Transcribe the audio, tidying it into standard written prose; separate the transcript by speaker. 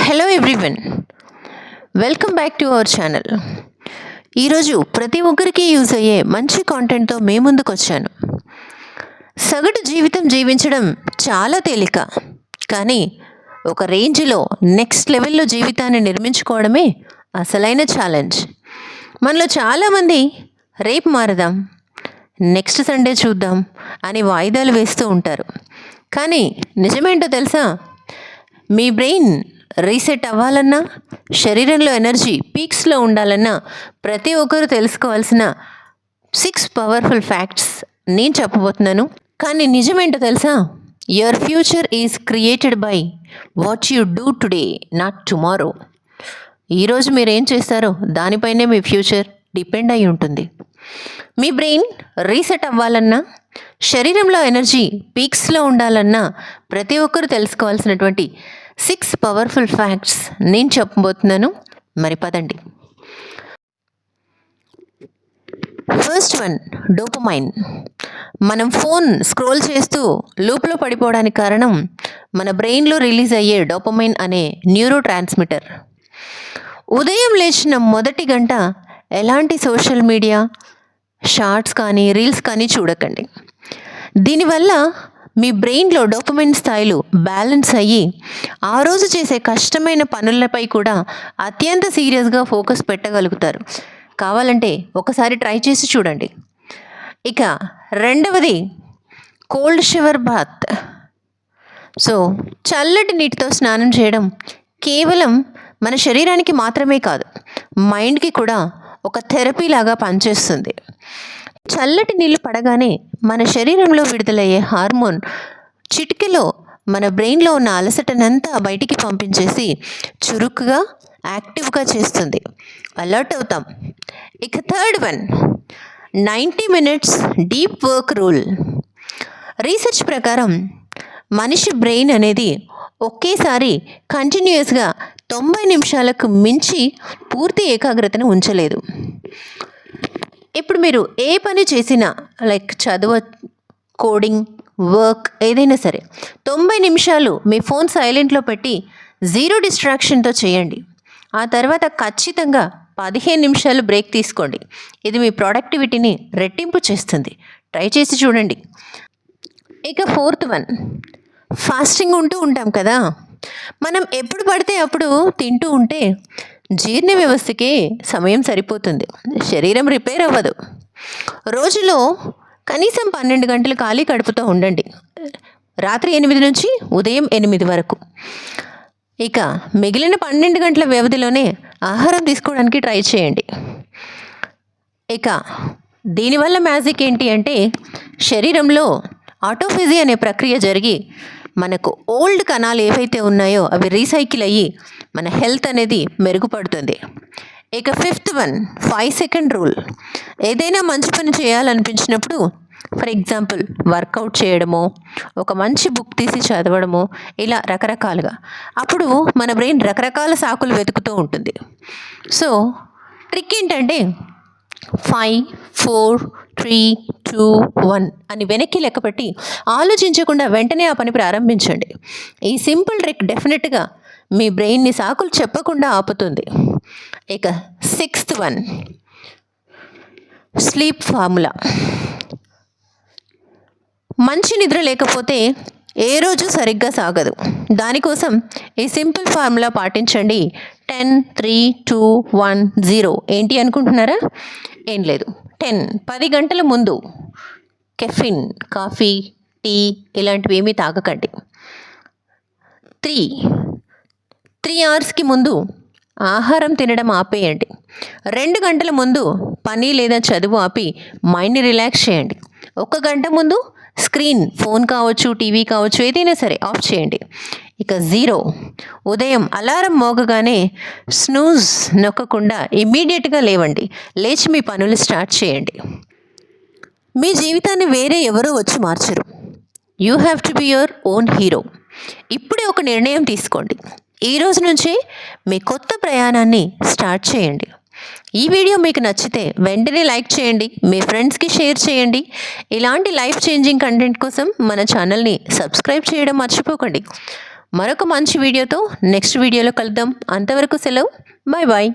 Speaker 1: Hello everyone, welcome back to our channel. ఈరోజు ప్రతి ఒక్కరికి యూజ్ అయ్యే మంచి కాంటెంట్తో మీ ముందుకు వచ్చాను. సగటు జీవితం జీవించడం చాలా తేలిక, కానీ ఒక రేంజ్లో నెక్స్ట్ లెవెల్లో జీవితాన్ని నిర్మించుకోవడమే అసలైన ఛాలెంజ్. మనలో చాలామంది రేపు మారదాం, నెక్స్ట్ సండే చూద్దాం అని వాయిదాలు వేస్తూ ఉంటారు. కానీ నిజమేంటో తెలుసా? మీ బ్రెయిన్ రీసెట్ అవ్వాలన్నా, శరీరంలో ఎనర్జీ పీక్స్లో ఉండాలన్నా ప్రతి ఒక్కరూ తెలుసుకోవాల్సిన 6 పవర్ఫుల్ ఫ్యాక్ట్స్ నేను చెప్పబోతున్నాను. కానీ నిజమేంటో తెలుసా? Your future is created by what you do today, not tomorrow. ఈరోజు మీరు ఏం చేస్తారో దానిపైనే మీ ఫ్యూచర్ డిపెండ్ అయి ఉంటుంది. మీ బ్రెయిన్ రీసెట్ అవ్వాలన్నా, శరీరంలో ఎనర్జీ పీక్స్లో ఉండాలన్నా ప్రతి ఒక్కరూ తెలుసుకోవాల్సినటువంటి 6 పవర్ఫుల్ ఫ్యాక్ట్స్ నేను చెప్పబోతున్నాను. మరి పదండి. First one, dopamine. మనం ఫోన్ స్క్రోల్ చేస్తూ లూప్లో పడిపోవడానికి కారణం మన బ్రెయిన్లో రిలీజ్ అయ్యే డోపమైన్ అనే న్యూరో ట్రాన్స్మిటర్. ఉదయం లేచిన మొదటి గంట ఎలాంటి సోషల్ మీడియా షార్ట్స్ కానీ రీల్స్ కానీ చూడకండి. దీనివల్ల మీ బ్రెయిన్లో డోపమైన్ స్థాయిలు బ్యాలెన్స్ అయ్యి ఆ రోజు చేసే కష్టమైన పనులపై కూడా అత్యంత సీరియస్గా ఫోకస్ పెట్టగలుగుతారు. కావాలంటే ఒకసారి ట్రై చేసి చూడండి. ఇక రెండవది, కోల్డ్ షవర్ బాత్. సో చల్లటి నీటితో స్నానం చేయడం కేవలం మన శరీరానికి మాత్రమే కాదు, మైండ్కి కూడా ఒక థెరపీ లాగా పనిచేస్తుంది. చల్లటి నీళ్ళు పడగానే మన శరీరంలో విడుదలయ్యే హార్మోన్ చిటికెలో మన బ్రెయిన్లో ఉన్న అలసటనంతా బయటికి పంపించేసి చురుకుగా, యాక్టివ్గా చేస్తుంది. అలర్ట్ అవుతాం. ఇక third one, 90 minutes deep work rule. Research ప్రకారం మనిషి బ్రెయిన్ అనేది ఒకేసారి కంటిన్యూస్గా 90 నిమిషాలకు మించి పూర్తి ఏకాగ్రతను ఉంచలేదు. ఇప్పుడు మీరు ఏ పని చేసినా, లైక్ చదువు, కోడింగ్, వర్క్, ఏదైనా సరే 90 నిమిషాలు మీ ఫోన్ సైలెంట్లో పెట్టి 0 డిస్ట్రాక్షన్తో చేయండి. ఆ తర్వాత ఖచ్చితంగా 15 నిమిషాలు బ్రేక్ తీసుకోండి. ఇది మీ ప్రొడక్టివిటీని రెట్టింపు చేస్తుంది. ట్రై చేసి చూడండి. ఇక ఫోర్త్ వన్, ఫాస్టింగ్ ఉంటూ ఉంటాం కదా. మనం ఎప్పుడు పడితే అప్పుడు తింటూ ఉంటే జీర్ణ వ్యవస్థకి సమయం సరిపోతుంది, శరీరం రిపేర్ అవ్వదు. రోజులో కనీసం 12 గంటలు ఖాళీ కడుపుతో ఉండండి, రాత్రి 8 నుంచి ఉదయం 8 వరకు. ఇక మిగిలిన 12 గంటల వ్యవధిలోనే ఆహారం తీసుకోవడానికి ట్రై చేయండి. ఇక దీనివల్ల మ్యాజిక్ ఏంటి అంటే, శరీరంలో ఆటోఫేజీ అనే ప్రక్రియ జరిగి మనకు ఓల్డ్ కణాలు ఏవైతే ఉన్నాయో అవి రీసైకిల్ అయ్యి మన హెల్త్ అనేది మెరుగుపడుతుంది. ఇక ఫిఫ్త్ వన్, 5 సెకండ్ రూల్. ఏదైనా మంచి పని చేయాలనిపించినప్పుడు, ఫర్ ఎగ్జాంపుల్ వర్కౌట్ చేయడమో, ఒక మంచి బుక్ తీసి చదవడమో, ఇలా రకరకాలుగా, అప్పుడు మన బ్రెయిన్ రకరకాల సాకులు వెతుకుతూ ఉంటుంది. సో ట్రిక్ ఏంటంటే 5, 4, 3, 2, 1 అని వెనక్కి లెక్కపెట్టి ఆలోచించకుండా వెంటనే ఆ పని ప్రారంభించండి. ఈ సింపుల్ ట్రిక్ డెఫినెట్గా మీ బ్రెయిన్ని సాకులు చెప్పకుండా ఆపుతుంది. ఇక 6th వన్, స్లీప్ ఫార్ములా. మంచి నిద్ర లేకపోతే ఏ రోజు సరిగ్గా సాగదు. దానికోసం ఈ సింపుల్ ఫార్ములా పాటించండి. 10, 3, 2, 1, 0. ఏంటి అనుకుంటున్నారా? ఏం లేదు. 10 గంటల ముందు కెఫిన్, కాఫీ, టీ ఇలాంటివి ఏమీ తాగకండి. 3 అవర్స్కి ముందు ఆహారం తినడం ఆపేయండి. 2 గంటల ముందు పని లేదా చదువు ఆపి మైండ్ని రిలాక్స్ చేయండి. 1 గంట ముందు స్క్రీన్, ఫోన్ కావచ్చు, టీవీ కావచ్చు, ఏదైనా సరే ఆఫ్ చేయండి. ఇక 0, ఉదయం అలారం మోగగానే స్నూజ్ నొక్కకుండా ఇమ్మీడియట్గా లేవండి. లేచి మీ పనులు స్టార్ట్ చేయండి. మీ జీవితాన్ని వేరే ఎవరో వచ్చి మార్చరు. You have to be your own hero. ఇప్పుడే ఒక నిర్ణయం తీసుకోండి. ఈ రోజు నుంచే మీ కొత్త ప్రయాణాన్ని స్టార్ట్ చేయండి. ఈ వీడియో మీకు నచ్చితే వెంటనే లైక్ చేయండి, మీ ఫ్రెండ్స్కి షేర్ చేయండి. ఇలాంటి లైఫ్ చేంజింగ్ కంటెంట్ కోసం మన ఛానల్ని సబ్స్క్రైబ్ చేయడం మర్చిపోకండి. మరొక మంచి వీడియోతో నెక్స్ట్ వీడియోలో కలుద్దాం. అంతవరకు సెలవు. Bye bye.